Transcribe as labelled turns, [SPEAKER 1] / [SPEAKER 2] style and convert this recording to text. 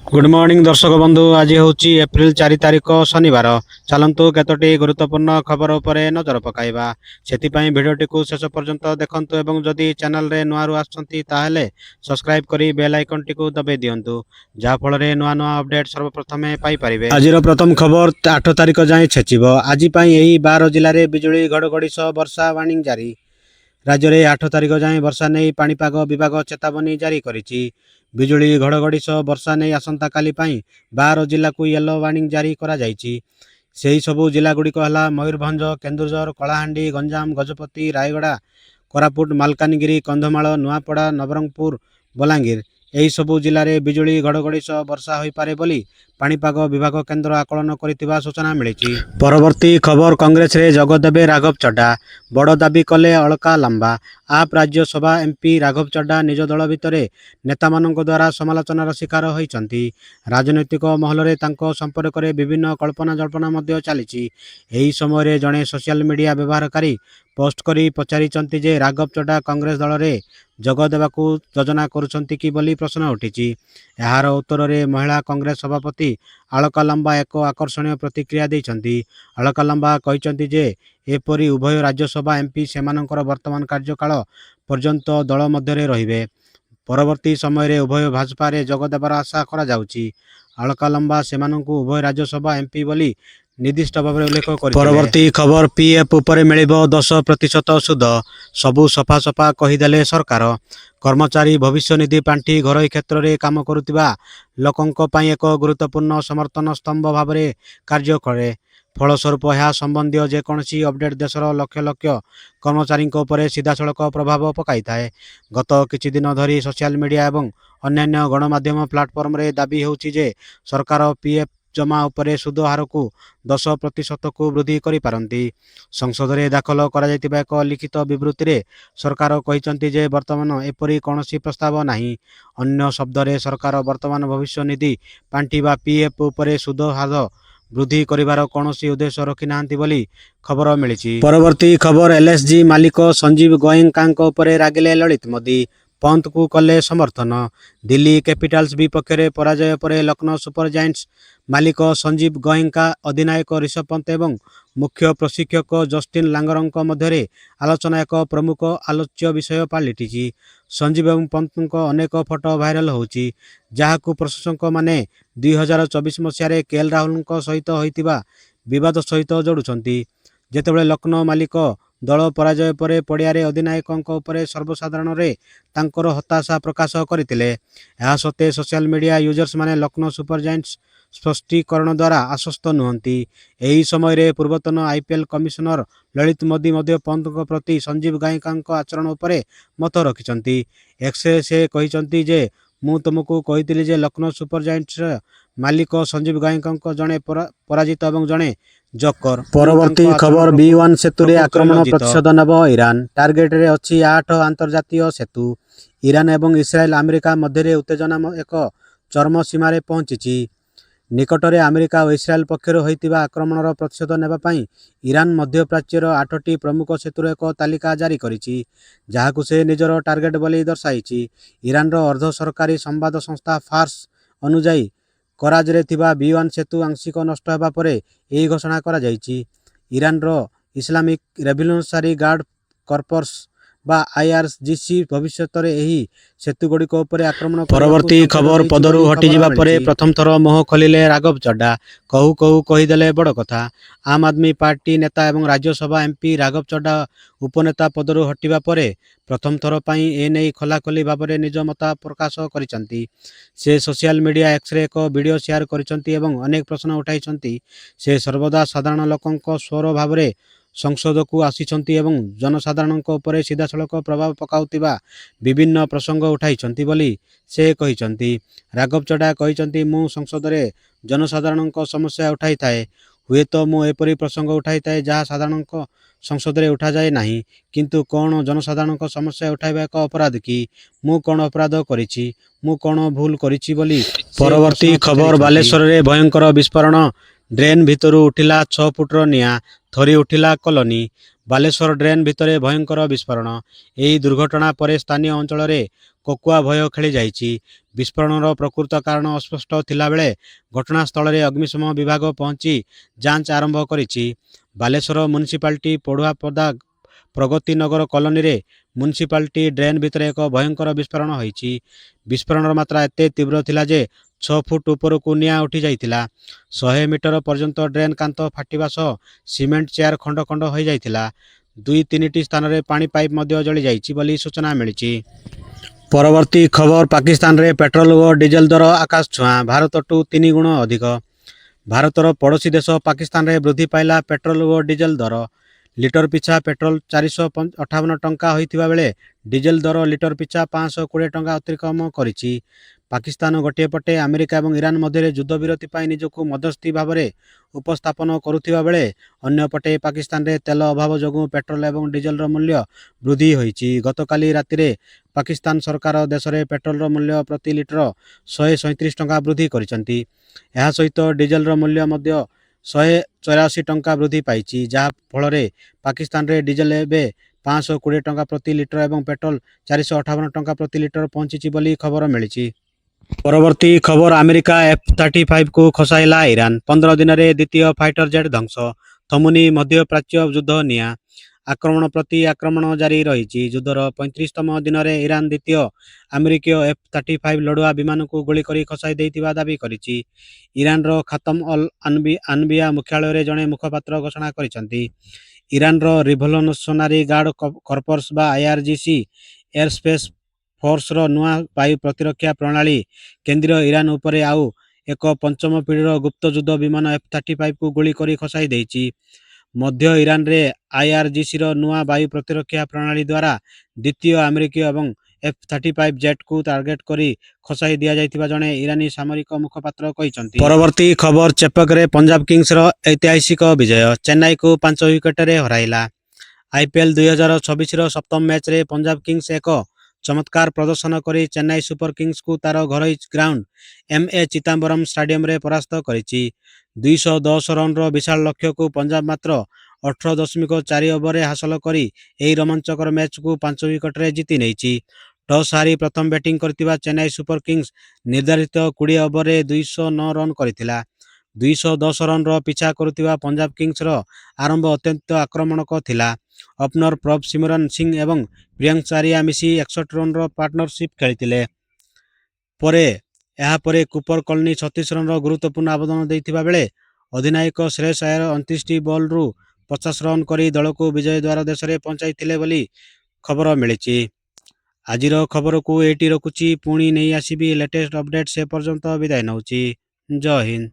[SPEAKER 1] Good morning दर्शक बंधु। आज हूँ एप्रिल 4 तारिख शनिवार। चलतु केतोटी गुरुत्वपूर्ण खबर उपरे नजर पकाइबा। सेतिपाई भिडियोटी को शेष पर्यंत देखंतु एवं जदि चैनल रे नुआ आछंती ताहेले सब्सक्राइब करी बेल आइकन टी को दबाई दियंतु जा फल रे नुआ नुआ अपडेट सर्वप्रथमे पाई परिबे। आजिर प्रथम खबर 8 तारिख जाए छेचिबो। आज पई एही 12 जिल्ला रे बिजुली घड़घड़ी सह वर्षा वार्निंग जारी। राज्य में 8 तारिख जाए वर्षा नहीं पाणीपाग विभाग चेतावनी जारी करिछि। बिजुली घड़घड़ी सह वर्षा नहीं आसंता काली 12 जिला को येलो वार्निंग जारी करा जायछि। सेही सबु जिला गुड़िक हला मयूरभंज, केन्दुझर, कलाहांडी, गंजाम, गजपति, रायगड़ा, कोरापुट, मालकानगिरी, कंधमाल, नुआपड़ा, नवरंगपुर, बलांगीर एही सबु जिले में बिजुली घड़घड़ी सह वर्षा होई पारे बोली पाणीपाग विभाग केन्द्र आकलन करिथिबा सूचना मिलिछि। परवर्ती खबर कांग्रेस रे जगदेबे राघव चड्डा। बड़ दाबी कले अलका लांबा। आप राज्यसभा एमपी राघव चड्डा निज दल भितरे नेता मानक द्वारा समालोचनार शिकार होइछन्ति। राजनैतिक महल रे तांको संपर्क रे विभिन्न कल्पना जल्पना मध्य चलिछि। एही समय रे जणे सोशल मीडिया व्यवहारकारी पोस्ट करी पचारिचन्ति जे राघव चड्डा कांग्रेस दल रे जग देबाकू योजना करुछन्ति कि बोली प्रश्न उठिछि। एहार उत्तर रे महिला कांग्रेस सभापति अलका लांबा एक आकर्षणीय प्रतिक्रिया दैछन्ति। अलका लांबा कहिछन्ति जे एपरी उभय राज्यसभा एमपी सेमानंकर वर्तमान कार्यकाल पर्यंत दल मध्य रहिबे। परवर्ती समय रे उभय भाजपा रे जग देबार आशा करा जाउछि। अलका लांबा सेमानंकु उभय राज्यसभा एमपी बोली निर्दिष्ट भाव उल्लेख कर। परवर्ती खबर पीएफ उपरे मिलिबो 10% सुध। सबु सफा सफा कहिदेले सरकार। कर्मचारी भविष्य निधि पांठी घरोई क्षेत्र में काम करुतिबा लोकंक पई एक गुरुत्वपूर्ण समर्थन स्तंभ भाव में कार्य करे। फलस्वरूप यह संबंधी जेकोसी अपडेट देशर लक्ष लक्ष कर्मचारी सीधासलख प्रभाव पकाई थाए। गत किछि दिन धरी सोशल मीडिया एवं अन्यान्य गणमाध्यम प्लाटफर्म रे दाबी होउछि जे सरकार पीएफ जमा उपरे सुध हार को 10% को वृद्धि करि पारंती। संसद रे दाखल करा जायतिबा एक लिखित विवृत्ति रे सरकार कहिसंती जे वर्तमान एपरि कोनोसी प्रस्ताव नाही। अन्य शब्द रे सरकार वर्तमान भविष्य निधि पांठी बा पीएफ उपरे सुध हार वृद्धि करिवार कोनोसी उद्देश्य रखि नांती बोली खबर मिलिछि। परवर्ती खबर एलएसजी मालिक संजीव गोयंका उपरे रागिले ललित मोदी। पंत को कले समर्थन। दिल्ली कैपिटल्स विपक्ष पराजय पर लखनऊ सुपर जायंट्स मालिक संजीव गोयंका, अधिनायक ऋषभ पंत एवं मुख्य प्रशिक्षक जस्टिन लांगरंक मध्य आलोचना एक प्रमुख आलोच्य विषय पलटिछि। संजीव एवं पंत अनेक फोटो भाइराल होछि जहां प्रशंसक माने 2024 मसीह केएल राहुल सहित होइतिबा विवाद सहित जोड़ुछन्ति। जेतेबेले लखनऊ मालिक दल पराजय पर पड़िया अधिनायकों उपरे सर्वसाधारण रे तांकर हताशा प्रकाश करथिले। यह सत्ते सोशल मीडिया यूजर्स माने लखनऊ सुपर जायंट्स स्पष्टीकरण द्वारा आश्वस्त नुहंती। एही समय रे पूर्वतन आईपीएल कमिशनर ललित मोदी मध्य पंत प्रति संजीव गोयंका आचरण उपरे मत रखिछन्ति। एक्स से कहिछन्ति जे मु तुमको कहिथिली जे लखनऊ सुपर जायंट्स मालिक संजीव गोयंका जड़े पराजित एवं जड़े जकर। परवर्ती खबर B1 सेतु रे आक्रमण प्रतिशोध नेब ईरान। टार्गेट रे अछि 8 अंतर्जातीय सेतु। ईरान एवं इस्राएल अमेरिका मध्य उत्तेजना एक चरम सीमा रे पहुंची। निकटरे अमेरिका और इस्राएल पक्षर होइतिबा आक्रमणर प्रतिशोध नेबा पई ईरान मध्यप्राच्यर 8टी प्रमुख सेतुर एक तालिका जारी करिछि जहाकु से निजर टार्गेट बोली दर्शाइछि। ईरान रो अर्ध सरकारी संवाद संस्था फार्स अनुଯାयी कराज रे थिबा B1 सेतु आंशिक नष्ट हेबा परे एही घोषणा करा जायछि। ईरान रो इस्लामिक रेवोल्यूशनरी गार्ड कॉर्पस बा IRGC भविष्य रे एही सेतु गुड़िक उपरे आक्रमण। परवर्ती खबर पदरु हटि जिबा परे प्रथम थर मोह खोलिले राघव चड्डा। कहू कहू कहिदेले बड़ कथा। आम आदमी पार्टी नेता एवं राज्यसभा एमपी राघव चड्डा उपनेता पदरु हटिबा परे प्रथम थर पई एनै खोलाखोली भाबरे निज मत प्रकाश करिसंती। से सोशल मीडिया एक्स रे एक वीडियो शेयर करिसंती एवं अनेक प्रश्न उठाइसंती। से सर्वदा साधारण लोकंक स्वर भाबरे संसद को आसीचंती एवं जनसाधारण उपरे सीधासलख प्रभाव पकाउतिबा विभिन्न प्रसंग उठाइचंती बोली से कहिचंती। राघव चड्डा कहिचंती मु संसद रे जनसाधारण समस्या उठाई थाए। हुए तो मु एपरी प्रसंग उठाई थाए जहाँ साधारण संसद रे उठा जाए नहीं, किंतु कौन जनसाधारण समस्या उठाइबा एक अपराध कि? मु कौन अपराध करिछि? मु कौन भूल करिछि बोली। परवर्ती खबर बालेश्वर रे भयंकर विस्फोरण। ड्रेन भितरु उठिला 6 फुटर निया। थरी उठिला कॉलोनी। ବାଲେଶ୍ୱର ଡ୍ରେନ୍ ଭିତରେ ଭୟଙ୍କର ବିସ୍ଫୋରଣ। ଏହି ଦୁର୍ଘଟଣା ପରେ ସ୍ଥାନୀୟ ଅଞ୍ଚଳରେ କୋକୁଆ ଭୟ ଖେଳି ଯାଇଛି। ବିସ୍ଫୋରଣର ପ୍ରକୃତ କାରଣ ଅସ୍ପଷ୍ଟ ଥିଲାବେଳେ ଘଟଣାସ୍ଥଳରେ ଅଗ୍ନିଶମ ବିଭାଗ ପହଞ୍ଚି ଯାଞ୍ଚ ଆରମ୍ଭ କରିଛି। ବାଲେଶ୍ୱର ମ୍ୟୁନିସିପାଲିଟି ପଢୁଆପଦା ପ୍ରଗତି ନଗର କଲୋନୀରେ ମ୍ୟୁନିସିପାଲିଟି ଡ୍ରେନ୍ ଭିତରେ ଏକ ଭୟଙ୍କର ବିସ୍ଫୋରଣ ହୋଇଛି। ବିସ୍ଫୋରଣର ମାତ୍ରା ଏତେ ତୀବ୍ର ଥିଲା ଯେ 6 ଫୁଟ ଉପରକୁ ନିଆଁ ଉଠି ଯାଇଥିଲା। 100 ମିଟର ପର୍ଯ୍ୟନ୍ତ ଡ୍ରେନ୍ କାନ୍ଥ ଫାଟିବା ସହ ସିମେଣ୍ଟ ଚେୟାର ଖଣ୍ଡ ଖଣ୍ଡ ହୋଇଯାଇଥିଲା। 2-3ଟି ସ୍ଥାନରେ ପାଣି ପାଇପ୍ ମଧ୍ୟ ଜଳିଯାଇଛି ବୋଲି ସୂଚନା ମିଳିଛି। ପରବର୍ତ୍ତୀ ଖବର, ପାକିସ୍ତାନରେ ପେଟ୍ରୋଲ ଓ ଡିଜେଲ ଦର ଆକାଶ ଛୁଆଁ, ଭାରତଠୁ 3 ଗୁଣ ଅଧିକ। ଭାରତର ପଡ଼ୋଶୀ ଦେଶ ପାକିସ୍ତାନରେ ବୃଦ୍ଧି ପାଇଲା ପେଟ୍ରୋଲ ଓ ଡିଜେଲ ଦର। ଲିଟର ପିଛା ପେଟ୍ରୋଲ 458 ଟଙ୍କା ହୋଇଥିବା ବେଳେ ଡିଜେଲ ଦର ଲିଟର ପିଛା 520 ଟଙ୍କା ଅତିକ୍ରମ କରିଛି। ପାକିସ୍ତାନ ଗୋଟିଏ ପଟେ ଆମେରିକା ଏବଂ ଇରାନ ମଧ୍ୟରେ ଯୁଦ୍ଧବିରତି ପାଇଁ ନିଜକୁ ମଧ୍ୟସ୍ଥି ଭାବରେ ଉପସ୍ଥାପନ କରୁଥିବା ବେଳେ ଅନ୍ୟପଟେ ପାକିସ୍ତାନରେ ତେଲ ଅଭାବ ଯୋଗୁଁ ପେଟ୍ରୋଲ ଏବଂ ଡିଜେଲର ମୂଲ୍ୟ ବୃଦ୍ଧି ହୋଇଛି। ଗତକାଲି ରାତିରେ ପାକିସ୍ତାନ ସରକାର ଦେଶରେ ପେଟ୍ରୋଲର ମୂଲ୍ୟ ପ୍ରତି ଲିଟର 137 ଟଙ୍କା ବୃଦ୍ଧି କରିଛନ୍ତି। ଏହା ସହିତ ଡିଜେଲର ମୂଲ୍ୟ ମଧ୍ୟ 184 ଟଙ୍କା ବୃଦ୍ଧି ପାଇଛି, ଯାହା ଫଳରେ ପାକିସ୍ତାନରେ ଡିଜେଲ ଏବେ 520 ଟଙ୍କା ପ୍ରତି ଲିଟର ଏବଂ ପେଟ୍ରୋଲ 458 ଟଙ୍କା ପ୍ରତି ଲିଟର ପହଞ୍ଚିଛି ବୋଲି ଖବର ମିଳିଛି। ପରବର୍ତ୍ତୀ ଖବର, ଆମେରିକା F-35କୁ ଖସାଇଲା ଇରାନ। 15 ଦିନରେ ଦ୍ୱିତୀୟ ଫାଇଟର ଜେଟ୍ ଧ୍ୱଂସ। ଥମୁନି ମଧ୍ୟପ୍ରାଚ୍ୟ ଯୁଦ୍ଧ ନିଆଁ। ଆକ୍ରମଣ ପ୍ରତି ଆକ୍ରମଣ ଜାରି ରହିଛି। ଯୁଦ୍ଧର 35ତମ ଦିନରେ ଇରାନ ଦ୍ୱିତୀୟ ଆମେରିକୀୟ F-35 ଲଢୁଆ ବିମାନକୁ ଗୁଳି କରି ଖସାଇ ଦେଇଥିବା ଦାବି କରିଛି। ଇରାନର ଖାତମ ଅଲ ଆନବିୟା ମୁଖ୍ୟାଳୟରେ ଜଣେ ମୁଖପାତ୍ର ଘୋଷଣା କରିଛନ୍ତି। ଇରାନର ରିଭଲ୍ୟୁସନାରୀ ଗାର୍ଡ କର୍ପସ ବା IRGC ଏୟାର ସ୍ପେସ୍ ଫୋର୍ସର ନୂଆ ବାୟୁ ପ୍ରତିରକ୍ଷା ପ୍ରଣାଳୀ କେନ୍ଦ୍ରୀୟ ଇରାନ ଉପରେ ଆଉ ଏକ ପଞ୍ଚମ ପିଢ଼ିର ଗୁପ୍ତ ଯୁଦ୍ଧ ବିମାନ F-35କୁ ଗୁଳି କରି ଖସାଇ ଦେଇଛି। ମଧ୍ୟ ଇରାନରେ IRGCର ନୂଆ ବାୟୁ ପ୍ରତିରକ୍ଷା ପ୍ରଣାଳୀ ଦ୍ୱାରା ଦ୍ୱିତୀୟ ଆମେରିକୀୟ ଏବଂ F-35 ଜେଟ୍କୁ ଟାର୍ଗେଟ କରି ଖସାଇ ଦିଆଯାଇଥିବା ଜଣେ ଇରାନୀ ସାମରିକ ମୁଖପାତ୍ର କହିଛନ୍ତି। ପରବର୍ତ୍ତୀ ଖବର, ଚେପକରେ ପଞ୍ଜାବ କିଙ୍ଗସର ଐତିହାସିକ ବିଜୟ, ଚେନ୍ନାଇକୁ 5 ୱିକେଟରେ ହରାଇଲା। IPL 2026ର ସପ୍ତମ ମ୍ୟାଚରେ ପଞ୍ଜାବ କିଙ୍ଗସ ଏକ ଚମତ୍କାର ପ୍ରଦର୍ଶନ କରି ଚେନ୍ନାଇ ସୁପର କିଙ୍ଗସକୁ ତାର ଘରୋଇ ଗ୍ରାଉଣ୍ଡ MA ଚିଦାମ୍ବରମ ଷ୍ଟାଡିୟମରେ ପରାସ୍ତ କରିଛି। 210 ରନର ବିଶାଳ ଲକ୍ଷ୍ୟକୁ ପଞ୍ଜାବ ମାତ୍ର 18.4 ଓଭରରେ ହାସଲ କରି ଏହି ରୋମାଞ୍ଚକର ମ୍ୟାଚକୁ 5 ୱିକେଟରେ ଜିତି ନେଇଛି। ଟସ୍ ହାରି ପ୍ରଥମ ବ୍ୟାଟିଂ କରିଥିବା ଚେନ୍ନାଇ ସୁପର କିଙ୍ଗସ ନିର୍ଦ୍ଧାରିତ 20 ଓଭରରେ 209 ରନ କରିଥିଲା। 210 ରନର ପିଛା କରୁଥିବା ପଞ୍ଜାବ କିଙ୍ଗସର ଆରମ୍ଭ ଅତ୍ୟନ୍ତ ଆକ୍ରମଣକ ଥିଲା। ଓପନର ପ୍ରଭ ସିମରନ ସିଂହ ଏବଂ ପ୍ରିୟଙ୍କ ଆରିଆ ମିଶି 61 ରନର ପାର୍ଟନରସିପ୍ ଖେଳିଥିଲେ। ଏହାପରେ କୁପର କଲନି 36 ରନର ଗୁରୁତ୍ୱପୂର୍ଣ୍ଣ ଅବଦାନ ଦେଇଥିବା ବେଳେ ଅଧିନାୟକ ଶ୍ରେୟସ ଆୟର 29ଟି ବଲରୁ 50 ରନ କରି ଦଳକୁ ବିଜୟ ଦ୍ୱାର ଦେଶରେ ପହଞ୍ଚାଇଥିଲେ ବୋଲି ଖବର ମିଳିଛି। ଆଜିର ଖବରକୁ ଏଇଠି ରଖୁଛି। ପୁଣି ନେଇ ଆସିବି ଲେଟେଷ୍ଟ ଅପଡେଟ୍। ସେ ପର୍ଯ୍ୟନ୍ତ ବିଦାୟ ନେଉଛି। ଜୟ ହିନ୍ଦ।